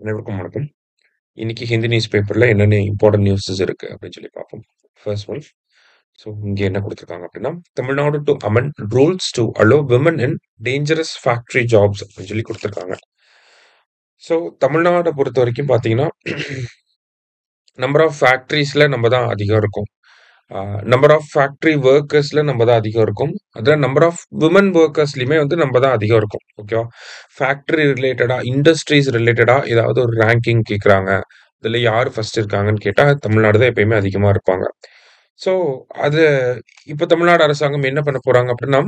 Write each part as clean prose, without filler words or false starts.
அனைவருக்கும் வணக்கம். இன்னைக்கு ஹிந்தி நியூஸ் பேப்பர்ல என்னென்ன இம்பார்ட்டன்ட் நியூஸஸ் இருக்கு அப்படின்னு சொல்லி பார்ப்போம். First one. ஸோ இங்க என்ன கொடுத்துருக்காங்க அப்படின்னா, Tamil Nadu to amend rules to allow women in dangerous factory jobs அப்படின்னு சொல்லி கொடுத்துருக்காங்க. ஸோ தமிழ்நாடை பொறுத்த வரைக்கும் பார்த்தீங்கன்னா, நம்பர் ஆஃப் ஃபேக்டரிஸ்ல நம்ம தான் அதிகம் இருக்கும். நம்பர் ஆஃப் ஃபேக்டரி ஒர்க்கர்ஸ்ல நம்ம தான் அதிகம் இருக்கும். அதில் நம்பர் ஆஃப் விமன் ஒர்க்கர்ஸ்லையுமே வந்து நம்ம தான் அதிகம் இருக்கும். ஓகேவா? ஃபேக்டரி ரிலேட்டடா, இண்டஸ்ட்ரீஸ் ரிலேட்டடா ஏதாவது ஒரு ரேங்கிங் கேட்குறாங்க. இதில் யார் ஃபர்ஸ்ட் இருக்காங்கன்னு கேட்டால் தமிழ்நாடு தான் எப்பயுமே அதிகமாக இருப்பாங்க. ஸோ அது இப்போ தமிழ்நாடு அரசாங்கம் என்ன பண்ண போறாங்க அப்படின்னா,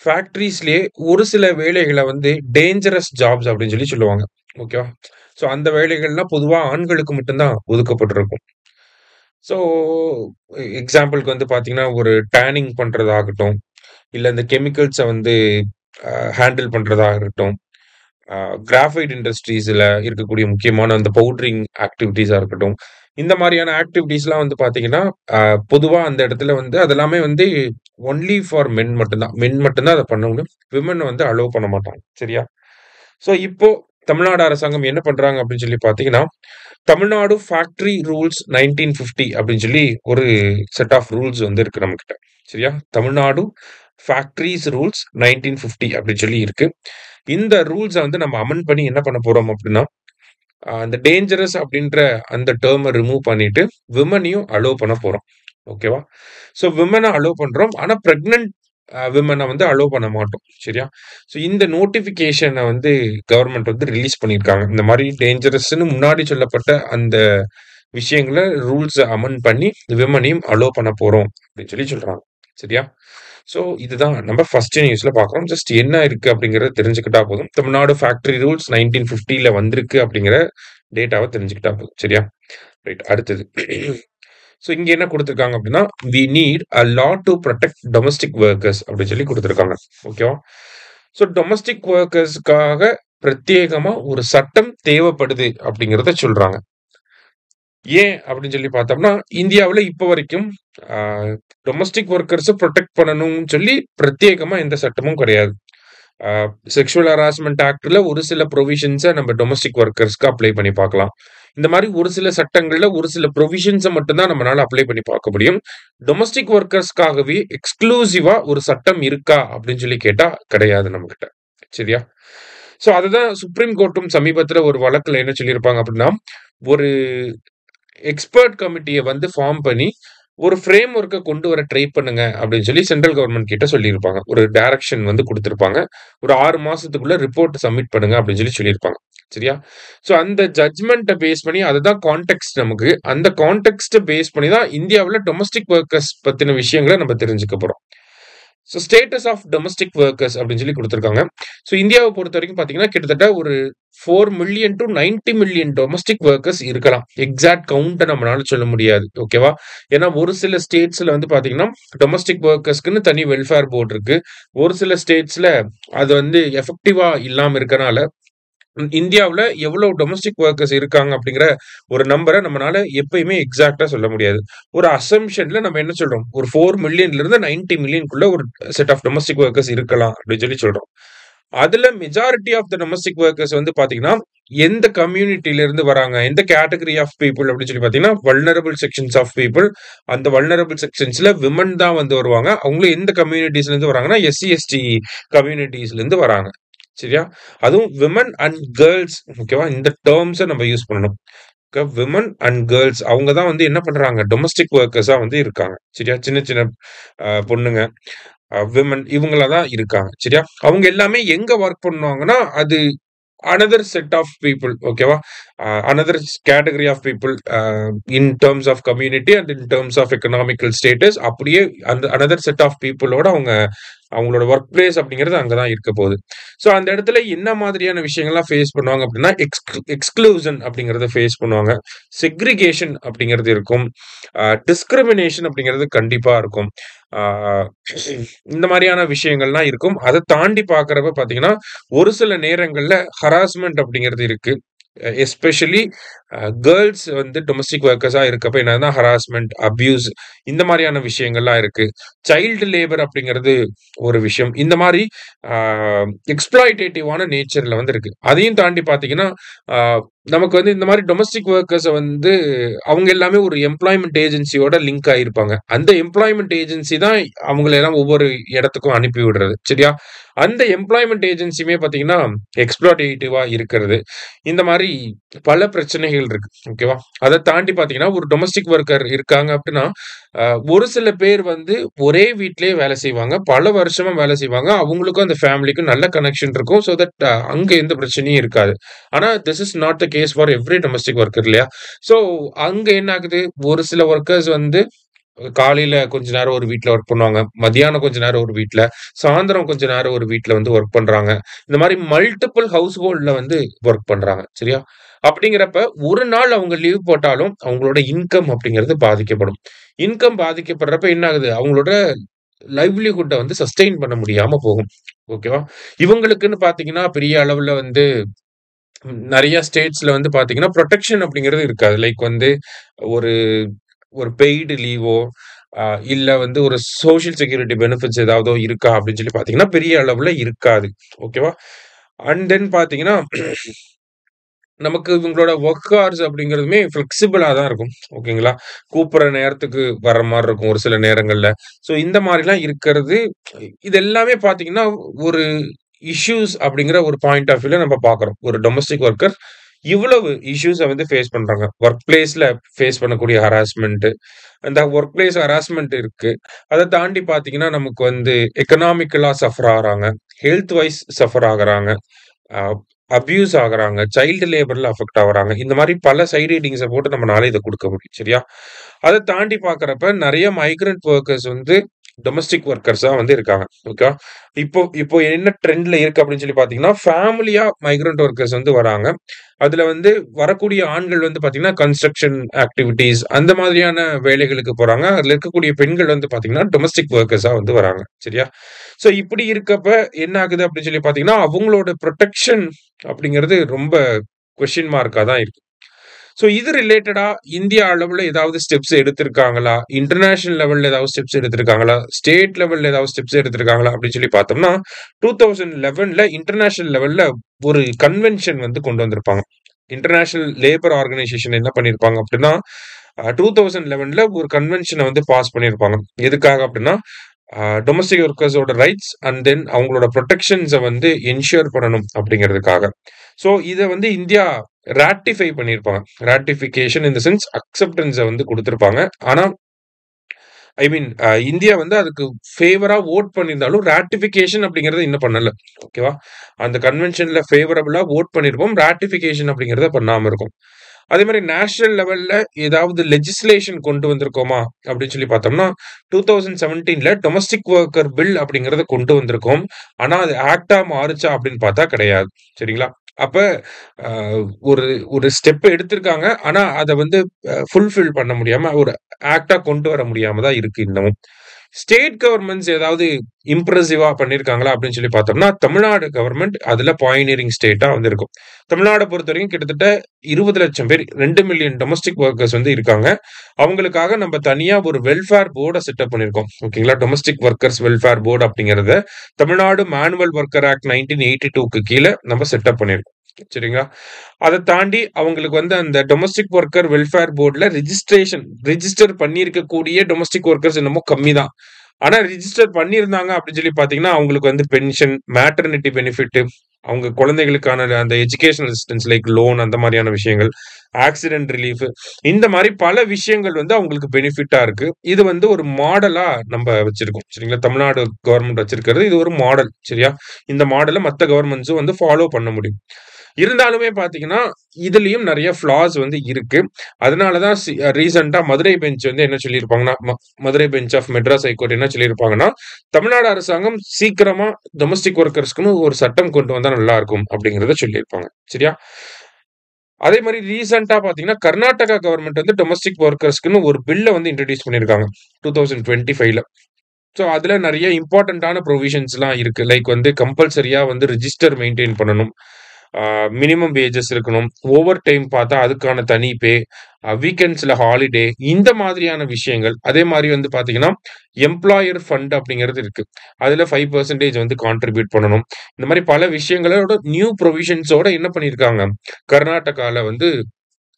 ஃபேக்டரிஸ்லயே ஒரு சில வேலைகளை வந்து டேஞ்சரஸ் ஜாப்ஸ் அப்படின்னு சொல்லி சொல்லுவாங்க. ஓகேவா? ஸோ அந்த வேலைகள்லாம் பொதுவா ஆண்களுக்கு மட்டும் தான் ஒதுக்கப்பட்டிருக்கும். ஸோ எக்ஸாம்பிள்க்கு வந்து பார்த்தீங்கன்னா, ஒரு டேனிங் பண்றதாகட்டும், இல்ல இந்த கெமிக்கல்ஸ வந்து ஹேண்டில் பண்றதாகட்டும், கிராஃபைட் இண்டஸ்ட்ரீஸ்ல இருக்கக்கூடிய முக்கியமான அந்த பவுடரிங் ஆக்டிவிட்டீஸா இருக்கட்டும். இந்த மாரியான ஆக்டிவிட்டீஸ்லாம் வந்து பார்த்தீங்கன்னா, அ பொதுவா அந்த இடத்துல வந்து அதெல்லாமே வந்து ஒன்லி ஃபார் மென் மட்டும் தான். மென் மட்டும் தான் அத பண்ண முடியும். விமன் வந்து அலோவ் பண்ண மாட்டாங்க. சரியா? ஸோ இப்போ தமிழ்நாடு அரசாங்கம் என்ன பண்றாங்க அப்படின்னு சொல்லி பார்த்தீங்கன்னா, தமிழ்நாடு ஃபேக்டரி ரூல்ஸ் 1950 அப்படின்னு சொல்லி ஒரு செட் ஆஃப் ரூல்ஸ் வந்து இருக்கு நம்மகிட்ட. சரியா? தமிழ்நாடு ஃபேக்டரிஸ் ரூல்ஸ் 1950 அப்படின்னு சொல்லி இருக்கு. இந்த ரூல்ஸ வந்து நம்ம அமெண்ட் பண்ணி என்ன பண்ண போறோம் அப்படின்னா, அந்த டேஞ்சரஸ் அப்படின்ற அந்த டெர்ம ரிமூவ் பண்ணிட்டு, விமனையும் அலோவ் பண்ண போறோம். ஓகேவா? ஸோ விமன அலோவ் பண்றோம். ஆனா பிரெக்னன்ட் விமன வந்து அலோவ் பண்ண மாட்டோம். சரியா? ஸோ இந்த நோட்டிஃபிகேஷன வந்து கவர்ன்மெண்ட் வந்து ரிலீஸ் பண்ணியிருக்காங்க. இந்த மாரி டேஞ்சரஸ்ன்னு முன்னாடி சொல்லப்பட்ட அந்த விஷயங்கள ரூல்ஸ அமெண்ட் பண்ணி விமனையும் அலோவ் பண்ண போறோம் அப்படின்னு சொல்லி சொல்றாங்க. சரியா? ஸோ இதுதான் நம்ம ஃபர்ஸ்ட் நியூஸ்ல பார்க்குறோம். ஜஸ்ட் என்ன இருக்கு அப்படிங்கிறத தெரிஞ்சுக்கிட்டா போதும். தமிழ்நாடு ஃபேக்டரி ரூல்ஸ் 1950ல வந்திருக்கு அப்படிங்கிற டேட்டாவ தெரிஞ்சுக்கிட்டா போதும். சரியா? ரைட். அடுத்தது. ஸோ இங்க என்ன குடுத்துருக்காங்க அப்படின்னா, "we need a law to protect domestic workers" அப்படின்னு சொல்லி குடுத்துருக்காங்க. ஓகேவா? ஸோ டொமஸ்டிக் வொர்க்கர்ஸ்க்காக பிரத்யேகமா ஒரு சட்டம் தேவைப்படுது அப்படிங்கிறத சொல்றாங்க. ஏன் அப்படின்னு சொல்லி பார்த்தோம்னா, இந்தியாவுல இப்ப வரைக்கும் அ டொமஸ்டிக் வொர்க்கர்ஸ புரொடெக்ட் பண்ணணும்னு சொல்லி பிரத்யேகமா எந்த சட்டமும் கிடையாது. அ செக்சுவல் ஹராஸ்மென்ட் ஆக்ட்ல ஒரு சில புரோவிஷன்ஸ நம்ம டொமஸ்டிக் வொர்க்கர்ஸ்க்கு அப்ளை பண்ணி பார்க்கலாம். இந்த மாரி ஒரு சில சட்டங்கள்ல ஒரு சில புரோவிஷன்ஸ மட்டும் தான் நம்மனால அப்ளை பண்ணி பார்க்க முடியும். டொமஸ்டிக் வொர்க்கர்ஸ்க்காகவே எக்ஸ்க்ளூசிவா ஒரு சட்டம் இருக்கா அப்படின்னு சொல்லி கேட்டா கிடையாது நம்மகிட்ட. சரியா? ஸோ அதுதான் சுப்ரீம் கோர்ட்டும் சமீபத்தில ஒரு வழக்குல என்ன சொல்லியிருப்பாங்க அப்படின்னா, ஒரு எக்ஸ்பர்ட் கமிட்டிய வந்து ஃபார்ம் பண்ணி, ஒரு ஃப்ரேம் ஒர்க்க கொண்டு வர ட்ரை பண்ணுங்க அப்படின்னு சொல்லி சென்ட்ரல் கவர்ன்மென்ட் கிட்ட சொல்லியிருப்பாங்க. ஒரு டைரக்ஷன் வந்து குடுத்திருப்பாங்க. ஒரு 6 மாசத்துக்குள்ள ரிப்போர்ட் சப்மிட் பண்ணுங்க அப்படின்னு சொல்லி சொல்லியிருப்பாங்க. சரியா? ஸோ அந்த ஜட்ஜ்மென்ட்ட பேஸ் பண்ணி அதுதான் கான்டெக்ஸ்ட் நமக்கு. அந்த கான்டெக்ஸ்ட்ட பேஸ் பண்ணி தான் இந்தியாவுல டொமஸ்டிக் வொர்க்கர்ஸ் பத்தின விஷயங்கள நம்ம தெரிஞ்சுக்க போறோம். So status of domestic workers அப்படின்னு சொல்லி குடுத்திருக்காங்க. ஸோ இந்தியாவ பொறுத்தவரைக்கும் பார்த்தீங்கன்னா, கிட்டத்தட்ட ஒரு 4 million to 90 million domestic workers இருக்கலாம். எக்ஸாக்ட் கவுண்ட்ட நம்மனால சொல்ல முடியாது. ஓகேவா? ஏன்னா ஒரு சில ஸ்டேட்ஸ்ல வந்து பார்த்தீங்கன்னா, டொமஸ்டிக் வொர்க்கர்ஸ்க்குன்னு தனி வெல்ஃபேர் போர்ட் இருக்கு. ஒரு சில ஸ்டேட்ஸ்ல அது வந்து எஃபெக்டிவா இல்லாம இருக்கனால, இந்தியாவுல எவ்வளவு டொமஸ்டிக் வொர்க்கர்ஸ் இருக்காங்க அப்படிங்கிற ஒரு நம்பர நம்மனால எப்பயுமே எக்ஸாக்ட்டா சொல்ல முடியாது. ஒரு அசம்ப்ஷன்ல நம்ம என்ன சொல்றோம்? ஒரு 4 மில்லியன்ல இருந்து 90 மில்லியன்க்குள்ள ஒரு செட் ஆஃப் டொமஸ்டிக் வொர்க்கர்ஸ் இருக்கலாம் அப்படின்னு சொல்லி சொல்றோம். அதுல majority of the domestic workers வந்து பாத்தீங்கன்னா, எந்த கம்யூனிட்டில இருந்து வராங்க? எந்த கேட்டகரி ஆஃப் பீப்பிள் அப்படின்னு சொல்லி பாத்தீங்கன்னா, வல்னரபிள் செக்ஷன்ஸ் ஆஃப் பீப்பிள். அந்த வல்னரபிள் செக்ஷன்ஸ்ல விமன் தான் வந்து வருவாங்க. அவங்களும் எந்த கம்யூனிட்டீஸ்ல இருந்து வராங்கன்னா, எஸ்சி, எஸ்டி கம்யூனிட்டீஸ்ல இருந்து வராங்க. சரியா? அதுவும் விமன் அண்ட் கேர்ல்ஸ். ஓகேவா? இந்த டெர்ம்ஸ நம்ம யூஸ் பண்ணணும். விமன் அண்ட் கேர்ல்ஸ் அவங்க தான் வந்து என்ன பண்றாங்க? டொமஸ்டிக் வொர்க்கர்ஸா வந்து இருக்காங்க. சரியா? சின்ன சின்ன பொண்ணுங்க, விமன் இவங்களா தான் இருக்காங்க. சரியா? அவங்க எல்லாமே எங்க வொர்க் பண்ணுவாங்கன்னா, அது அனதர் செட் ஆஃப் பீப்பிள். ஓகேவா? Another category of people in terms of community and in terms of economical status அப்படியே அந்த அனதர் செட் ஆஃப் பீப்பிளோட அவங்க அவங்களோட வொர்க் பிளேஸ் அப்படிங்கிறது அங்க தான் இருக்க போகுது. ஸோ அந்த இடத்துல என்ன மாதிரியான விஷயங்கள்லாம் ஃபேஸ் பண்ணுவாங்க அப்படின்னா, எக்ஸ்க்ளூஷன் அப்படிங்கிறத ஃபேஸ் பண்ணுவாங்க. செக்ரிகேஷன் அப்படிங்கிறது இருக்கும். டிஸ்கிரிமினேஷன் அப்படிங்கிறது கண்டிப்பா இருக்கும். ஆ இந்த மாரியான விஷயங்கள்லாம் இருக்கும். அத தாண்டி பார்க்கிறப்ப பார்த்தீங்கன்னா, ஒரு சில நேரங்கள்ல ஹராஸ்மென்ட் அப்படிங்கிறது இருக்கு. எஸ்பெஷலி கேர்ல்ஸ் வந்து டொமஸ்டிக் வொர்க்கர்ஸா இருக்கப்ப என்னன்னா ஹராஸ்மென்ட், அப்யூஸ் இந்த மாரியான விஷயங்கள்லாம் இருக்கு. சைல்டு லேபர் அப்படிங்கிறது ஒரு விஷயம். இந்த மாரி ஆ எக்ஸ்ப்ளாய்டேட்டிவான நேச்சர்ல வந்து இருக்கு. அதையும் தாண்டி பார்த்தீங்கன்னா, ஆ நமக்கு வந்து இந்த மாரி டொமஸ்டிக் வொர்க்கர்ஸ வந்து அவங்க எல்லாமே ஒரு எம்ப்ளாய்மென்ட் ஏஜென்சியோட லிங்க் ஆயிருப்பாங்க. அந்த எம்ப்ளாய்மென்ட் ஏஜென்சி தான் அவங்கள எல்லாம் ஒவ்வொரு இடத்துக்கும் அனுப்பி விடுறது. சரியா? அந்த எம்ப்ளாய்மென்ட் ஏஜென்சியுமே பார்த்தீங்கன்னா, எக்ஸ்ப்ளாய்டேட்டிவா இருக்கிறது. இந்த மாரி பல பிரச்சனைகள் இருக்கு. ஓகேவா? அத தாண்டி பார்த்தீங்கன்னா, ஒரு டொமஸ்டிக் வொர்க்கர் இருக்காங்க அப்டின்னா, அ ஒரு சில பேர் வந்து ஒரே வீட்லயே வேலை செய்வாங்க. பல வருஷமா வேலை செய்வாங்க. அவங்களுக்கும் அந்த ஃபேமிலிக்கும் நல்ல கனெக்ஷன் இருக்கும். சோ தட் அங்க எந்த பிரச்சனையும் இருக்காது. ஆனா, this is not the case for every domestic worker இல்லையா? ஸோ, அங்க என்ன ஆகுது, ஒரு சில வொர்க்கர்ஸ் வந்து காலையில கொஞ்ச நேரம் ஒரு வீட்ல வொர்க் பண்ணுவாங்க. மதியானம் கொஞ்ச நேரம் ஒரு வீட்ல, சாயந்தரம் கொஞ்ச நேரம் ஒரு வீட்ல வந்து வொர்க் பண்றாங்க. இந்த மாரி மல்டிபிள் ஹவுஸ் ஹோல்ட்ல வந்து வொர்க் பண்றாங்க. சரியா? அப்படிங்கிறப்ப, ஒரு நாள் அவங்க லீவ் போட்டாலும், அவங்களோட இன்கம் அப்படிங்கிறது பாதிக்கப்படும். இன்கம் பாதிக்கப்படுறப்ப என்ன ஆகுது, அவங்களோட லைவ்லிஹுட்ட வந்து சஸ்டெயின் பண்ண முடியாம போகும். ஓகேவா? இவங்களுக்குன்னு பார்த்தீங்கன்னா, பெரிய அளவுல வந்து நெறைய ஸ்டேட்ஸ்ல வந்து பார்த்தீங்கன்னா, புரொடெக்ஷன் அப்படிங்கிறது இருக்காது. லைக் வந்து ஒரு ஒரு பெய்டு லீவோ, அ இல்ல வந்து ஒரு சோசியல் செக்யூரிட்டி பெனிஃபிட்ஸ் ஏதாவதோ இருக்கா அப்படின்னு சொல்லி பார்த்தீங்கன்னா, பெரிய அளவுல இருக்காது. ஓகேவா? அண்ட் தென் பார்த்தீங்கன்னா, நமக்கு இவங்களோட வொர்க் ஹார்ஸ் அப்படிங்கிறதுமே ஃப்ளெக்சிபிளா தான் இருக்கும். ஓகேங்களா? கூப்பிடுற நேரத்துக்கு வர்ற மாரி இருக்கும் ஒரு சில நேரங்கள்ல. ஸோ இந்த மாரிலாம் இருக்கிறது, இது எல்லாமே பார்த்தீங்கன்னா, ஒரு இஷ்யூஸ் அப்படிங்கிற ஒரு பாயிண்ட் ஆஃப் வியூல நம்ம பார்க்குறோம். ஒரு டொமஸ்டிக் வொர்க்கர் இவ்வளவு இஷ்யூஸ வந்து ஃபேஸ் பண்றாங்க. வொர்க் பிளேஸ்ல ஃபேஸ் பண்ணக்கூடிய ஹராஸ்மென்ட், அந்த வொர்க் பிளேஸ் ஹராஸ்மென்ட் இருக்கு. அத தாண்டி பார்த்தீங்கன்னா, நமக்கு வந்து எக்கனாமிக்கலா சஃபர் ஆகுறாங்க. ஹெல்த் வைஸ் சஃபர் ஆகுறாங்க. அ அப்யூஸ் ஆகுறாங்க. சைல்டு லேபர்ல அஃபெக்ட் ஆகுறாங்க. இந்த மாரி பல சைட் ரீடிங்ஸ போட்டு நம்மனால இத குடுக்க முடியும். சரியா? அத தாண்டி பார்க்கிறப்ப நெறைய மைக்ரன்ட் வொர்க்கர்ஸ் வந்து டொமஸ்டிக் வொர்க்கர்ஸா வந்து இருக்காங்க. ஓகேவா? இப்போ இப்போ என்ன ட்ரெண்ட்ல இருக்கு அப்படின்னு சொல்லி பார்த்தீங்கன்னா, ஃபேமிலியா மைக்ரன்ட் வொர்க்கர்ஸ் வந்து வராங்க. அதுல வந்து வரக்கூடிய ஆண்கள் வந்து பார்த்தீங்கன்னா, கன்ஸ்ட்ரக்ஷன் ஆக்டிவிட்டீஸ் அந்த மாதிரியான வேலைகளுக்கு போறாங்க. அதுல இருக்கக்கூடிய பெண்கள் வந்து பார்த்தீங்கன்னா, டொமஸ்டிக் வொர்க்கர்ஸா வந்து வராங்க. சரியா? ஸோ இப்படி இருக்கப்ப என்ன ஆகுது அப்படின்னு சொல்லி பார்த்தீங்கன்னா, அவங்களோட புரொடெக்ஷன் அப்படிங்கிறது ரொம்ப கொஸ்டின் மார்க்கா தான் இருக்கு. ஸோ இது ரிலேட்டடா இந்தியா அளவுல ஏதாவது ஸ்டெப்ஸ் எடுத்திருக்காங்களா? இன்டர்நேஷனல் லெவல்ல ஏதாவது ஸ்டெப்ஸ் எடுத்திருக்காங்களா? ஸ்டேட் லெவல்ல ஏதாவது ஸ்டெப்ஸ் எடுத்திருக்காங்களா? அப்படின்னு சொல்லி பார்த்தோம்னா, 2011ல இன்டர்நேஷனல் லெவல்ல ஒரு கன்வென்ஷன் வந்து கொண்டு வந்திருப்பாங்க. இன்டர்நேஷனல் லேபர் ஆர்கனைசேஷன் என்ன பண்ணியிருப்பாங்க அப்படின்னா, 2011ல ஒரு கன்வென்ஷன வந்து பாஸ் பண்ணியிருப்பாங்க. எதுக்காக அப்படின்னா, டொமஸ்டிக் ஒர்க்கர்ஸோட ரைட்ஸ் அண்ட் தென் அவங்களோட புரொடெக்ஷன்ஸ வந்து என்ஷூர் பண்ணணும் அப்படிங்கிறதுக்காக. ஸோ இத வந்து இந்தியா ராட்டிஃபை பண்ணியிருப்பாங்க. ராட்டிஃபிகேஷன் இன் த சென்ஸ் அக்செப்டன்ஸ வந்து குடுத்திருப்பாங்க. ஆனா, ஐ மீன் இந்தியா வந்து அதுக்கு ஃபேவரா வோட் பண்ணியிருந்தாலும், ராட்டிஃபிகேஷன் அப்படிங்கிறத இன்னும் பண்ணல. ஓகேவா? அந்த கன்வென்ஷன்ல ஃபேவரபிளா வோட் பண்ணியிருப்போம். ராட்டிஃபிகேஷன் அப்படிங்கிறத பண்ணாம இருக்கோம். அதே மாரி நேஷனல் லெவல்ல ஏதாவது லெஜிஸ்லேஷன் கொண்டு வந்திருக்கோமா? அப்படின்னு சொல்லி பார்த்தோம்னா, 2017ல டொமஸ்டிக் வொர்க்கர் பில் அப்படிங்கிறத கொண்டு வந்திருக்கோம். ஆனா, அது ஆக்ட்டா மாறுச்சா அப்படின்னு பார்த்தா கிடையாது. சரிங்களா? அப்ப அ ஒரு ஒரு ஸ்டெப் எடுத்திருக்காங்க. ஆனா, அத வந்து ஃபுல்ஃபில் பண்ண முடியாம, ஒரு ஆக்ட்டா கொண்டு வர முடியாம தான் இருக்கு இன்னமும். ஸ்டேட் கவர்ன்மெண்ட்ஸ் ஏதாவது இம்ப்ரெசிவா பண்ணியிருக்காங்களா அப்படின்னு சொல்லி பார்த்தோம்னா, தமிழ்நாடு கவர்ன்மெண்ட் அதுல பாயனியரிங் ஸ்டேட்டா வந்து இருக்கும். தமிழ்நாட பொறுத்தவரைக்கும் கிட்டத்தட்ட 20,00,000 பேர் 2,000,000 டொமஸ்டிக் வொர்க்கர்ஸ் வந்து இருக்காங்க. அவங்களுக்காக நம்ம தனியா ஒரு வெல்ஃபேர் போர்ட செட்டப் பண்ணியிருக்கோம். ஓகேங்களா? டொமஸ்டிக் வொர்க்கர்ஸ் வெல்ஃபேர் போர்ட் அப்படிங்கிறத தமிழ்நாடு மேனுவல் வொர்க்கர் ஆக்ட் 1982க்கு கீழ நம்ம செட்டப் பண்ணியிருக்கோம். சரிங்களா? அத தாண்டி அவங்களுக்கு வந்து அந்த டொமஸ்டிக் வொர்க்கர் வெல்ஃபேர் போர்ட்ல ரிஜிஸ்டர் பண்ணியிருக்கக்கூடிய டொமஸ்டிக் வொர்க்கர்ஸ் என்னமோ கம்மி தான். ஆனா ரிஜிஸ்டர் பண்ணியிருந்தாங்க அப்படின்னு சொல்லி பார்த்தீங்கன்னா, அவங்களுக்கு வந்து பென்ஷன், மேட்டர்னிட்டி பெனிஃபிட், அவங்க குழந்தைகளுக்கான அந்த எஜுகேஷனல் அசிஸ்டன்ஸ் லைக் லோன் அந்த மாரியான விஷயங்கள், ஆக்சிடென்ட் ரிலீஃப் இந்த மாரி பல விஷயங்கள் வந்து அவங்களுக்கு பெனிஃபிட்டா இருக்கு. இது வந்து ஒரு மாடலா நம்ப வச்சிருக்கோம். சரிங்களா? தமிழ்நாடு கவர்ன்மெண்ட் வச்சிருக்கிறது இது ஒரு மாடல். சரியா? இந்த மாடல மத்த கவர்ன்மெண்ட்ஸும் வந்து ஃபாலோ பண்ண முடியும். இருந்தாலுமே பார்த்தீங்கன்னா, இதுலயும் நெறைய ஃப்ளாஸ் வந்து இருக்கு. அதனால தான் ரீசென்ட்டா மதுரை பெஞ்ச் வந்து என்ன சொல்லியிருப்பாங்கன்னா, Madurai bench of Madras high court என்ன சொல்லியிருப்பாங்கன்னா, தமிழ்நாடு அரசாங்கம் சீக்கிரமா டொமஸ்டிக் வொர்க்கர்ஸ்க்குன்னு ஒரு சட்டம் கொண்டு வந்தா நல்லா இருக்கும் அப்படிங்கிறத சொல்லியிருப்பாங்க. சரியா? அதே மாரி ரீசென்ட்டா பார்த்தீங்கன்னா, கர்நாடகா கவர்ன்மெண்ட் வந்து டொமஸ்டிக் வொர்க்கர்ஸ்க்குன்னு ஒரு பில்ல வந்து இன்ட்ரோடியூஸ் பண்ணியிருக்காங்க. 2025ல. ஸோ, அதுல நெறைய இம்பார்ட்டன்ட்டான புரோவிஷன்ஸ்லாம் இருக்கு. லைக் வந்து கம்பல்சரியா வந்து ரிஜிஸ்டர் மெயின்டெயின் பண்ணணும். மினிமம் வேஜஸ் இருக்கணும். ஓவர் டைம் பார்த்தா அதுக்கான தனி பே, வீக்கெண்ட்ஸ்ல ஹாலிடே இந்த மாதிரியான விஷயங்கள். அதே மாரி வந்து பார்த்தீங்கன்னா, எம்ப்ளாயர் ஃபண்ட் அப்படிங்கிறது இருக்கு. அதுல 5% வந்து கான்ட்ரிபியூட் பண்ணணும். இந்த மாரி பல விஷயங்களோட நியூ புரோவிஷன்ஸோட என்ன பண்ணியிருக்காங்க, கர்நாடகால வந்து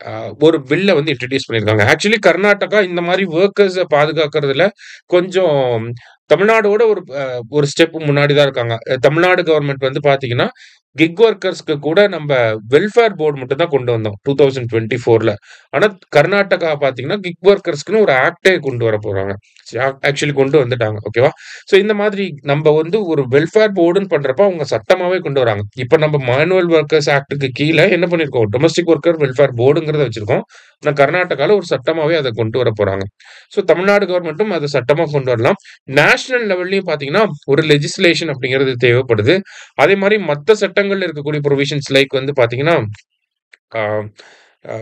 அ ஒரு பில்ல வந்து இன்ட்ரோடியூஸ் பண்ணியிருக்காங்க. ஆக்சுவலி கர்நாடகா இந்த மாரி வொர்க்கர்ஸ பாதுகாக்கிறதுல கொஞ்சம் தமிழ்நாடோட ஒரு ஸ்டெப் முன்னாடி தான் இருக்காங்க. தமிழ்நாடு கவர்ன்மெண்ட் வந்து பார்த்தீங்கன்னா, கிக் வொர்க்கர்ஸ்க்கு கூட நம்ப வெல்ஃபேர் போர்ட் மட்டும் தான் கொண்டு வந்தோம் 2024ல. ஆனா கர்நாடகா பார்த்தீங்கன்னா, கிக் வொர்க்கர்ஸ்க்குன்னு ஒரு ஆக்ட்டே கொண்டு வரப் போறாங்க. ஆக்சுவலி கொண்டு வந்துட்டாங்க. ஓகேவா? ஸோ இந்த மாதிரி நம்ப வந்து ஒரு வெல்ஃபேர் போர்டுன்னு பண்றப்ப அவங்க சட்டமாவே கொண்டு வராங்க. இப்ப நம்ம மேனுவல் வொர்க்கர்ஸ் ஆக்ட்க்கு கீழ என்ன பண்ணியிருக்கோம், டொமஸ்டிக் வொர்க்கர் வெல்ஃபேர் போர்டுங்கிறத வச்சிருக்கோம். ஆனா கர்நாடகால ஒரு சட்டமாவே அத கொண்டு வரப் போறாங்க. ஸோ தமிழ்நாடு கவர்ன்மென்ட்டும் அத சட்டமா கொண்டு வரலாம். நேஷனல் லெவல்லயும் பார்த்தீங்கன்னா, ஒரு லெஜிஸ்லேஷன் அப்படிங்கிறது தேவைப்படுது. அதே மாரி மத்த சட்டங்கள்ல இருக்கக்கூடிய புரோவிஷன்ஸ் லைக் வந்து பார்த்தீங்கன்னா, ஆ அ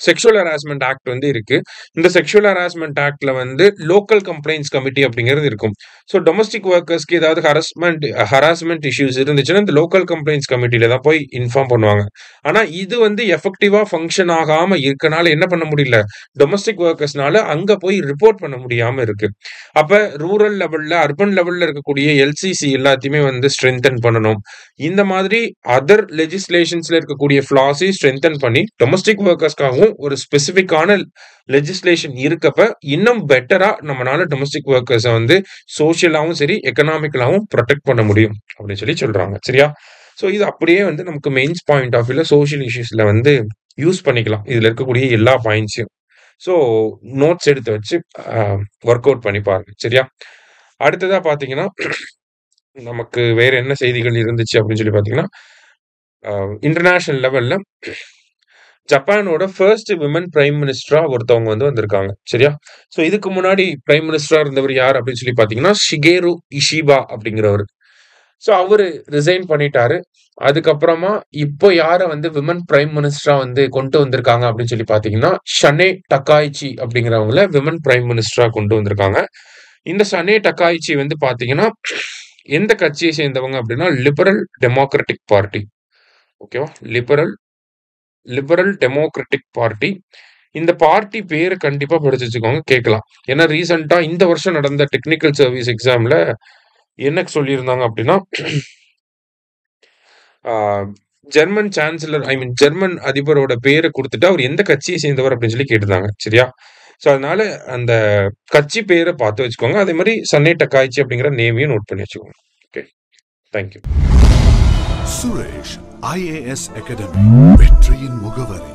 செக்சுவல் ஹராஸ்மென்ட் ஆக்ட் வந்து இருக்கு. இந்த செக்சுவல் ஹராஸ்மென்ட் ஆக்ட்ல வந்து லோக்கல் கம்ப்ளைண்ட்ஸ் கமிட்டி அப்படிங்கிறது இருக்கும். ஸோ டொமஸ்டிக் வொர்க்கர்ஸ்க்கு ஏதாவது ஹராஸ்மென்ட் இஷ்யூஸ் இருந்துச்சுன்னா, இந்த லோக்கல் கம்ப்ளைண்ட்ஸ் கமிட்டில தான் போய் இன்ஃபார்ம் பண்ணுவாங்க. ஆனா இது வந்து எஃபெக்டிவா ஃபங்ஷன் ஆகாம இருக்கனால என்ன பண்ண முடியல, டொமஸ்டிக் வொர்க்கர்ஸ்னால அங்க போய் ரிப்போர்ட் பண்ண முடியாம இருக்கு. அப்ப ரூரல் லெவல்ல, அர்பன் லெவல்ல இருக்கக்கூடிய எல்சிசி எல்லாத்தையுமே வந்து ஸ்ட்ரெங்தன் பண்ணணும். இந்த மாதிரி அதர் லெஜிஸ்லேஷன்ஸ்ல இருக்கக்கூடிய ஃப்ளாஸையும் ஸ்ட்ரெங்தன் பண்ணி, டொமஸ்டிக் வொர்க்கர்ஸ்க்காகவும் ஒரு ஸ்பெசிஃபிக்கான லெஜிஸ்லேஷன் இருக்கப்ப, இன்னும் பெட்டரா நம்மனால டொமஸ்டிக் வொர்க்கர்ஸ வந்து சோசியலாவும் சரி, எக்கனாமிக்கலாவும் புரொடெக்ட் பண்ண முடியும். அப்படின்னு சொல்லி சொல்றாங்க. சரியா? ஸோ இது அப்படியே வந்து நமக்கு மெயின்ஸ் பாயிண்ட் ஆஃப் வியூல சோசியல் இஷ்யூஸ்ல வந்து யூஸ் பண்ணிக்கலாம். இதுல இருக்கக்கூடிய எல்லா பாயிண்ட்ஸையும். ஸோ நோட்ஸ் எடுத்து வச்சு அ வொர்க் அவுட் பண்ணி பாருங்க. சரியா? அடுத்ததா பார்த்தீங்கன்னா, நமக்கு வேற என்ன செய்திகள் இருந்துச்சு அப்படின்னு சொல்லி பார்த்தீங்கன்னா, இன்டர்நேஷனல் லெவல்ல ஜப்பானோட ஃபர்ஸ்ட் விமன் பிரைம் மினிஸ்டரா ஒருத்தவங்க வந்து வந்திருக்காங்க. சரியா? ஸோ இதுக்கு முன்னாடி பிரைம் மினிஸ்டரா இருந்தவர் யார் அப்படின்னு சொல்லி பார்த்தீங்கன்னா, ஷிகேரு இஷிபா அப்படிங்கிறவரு. ஸோ அவரு ரிசைன் பண்ணிட்டாரு. அதுக்கப்புறமா இப்போ யார வந்து விமன் பிரைம் மினிஸ்டரா வந்து கொண்டு வந்திருக்காங்க அப்படின்னு சொல்லி பார்த்தீங்கன்னா, ஷனே டக்காய்ச்சி அப்படிங்கிறவங்கள விமன் பிரைம் மினிஸ்டரா கொண்டு வந்திருக்காங்க. இந்த ஷனே டக்காய்ச்சி வந்து பார்த்தீங்கன்னா, எந்த கட்சியை சேர்ந்தவங்க அப்படின்னா, லிபரல் டெமோக்ராட்டிக் பார்ட்டி. ஓகேவா? Liberal liberal democratic party. இந்த பார்ட்டி பேர கண்டிப்பா படிச்சு வச்சுக்கோங்க. கேட்கலாம். ஏன்னா ரீசென்ட்டா இந்த வருஷம் நடந்த டெக்னிக்கல் சர்வீஸ் எக்ஸாம்ல என்ன சொல்லியிருந்தாங்க அப்படின்னா, ஆ ஜெர்மன் சான்சலர் ஜெர்மன் அதிபரோட பேர குடுத்துட்டு, அவர் எந்த கட்சியை சேர்ந்தவர் அப்படின்னு சொல்லி கேட்டிருந்தாங்க. சரியா? ஸோ அதனால அந்த கட்சி பேர பார்த்து வச்சுக்கோங்க. அதே மாரி சன்னே டக்காய்ச்சி அப்படிங்கிற நேமையும் நோட் பண்ணி வச்சுக்கோங்க. Okay. Thank you. Suresh IAS academy வெற்றியின் முகவரி.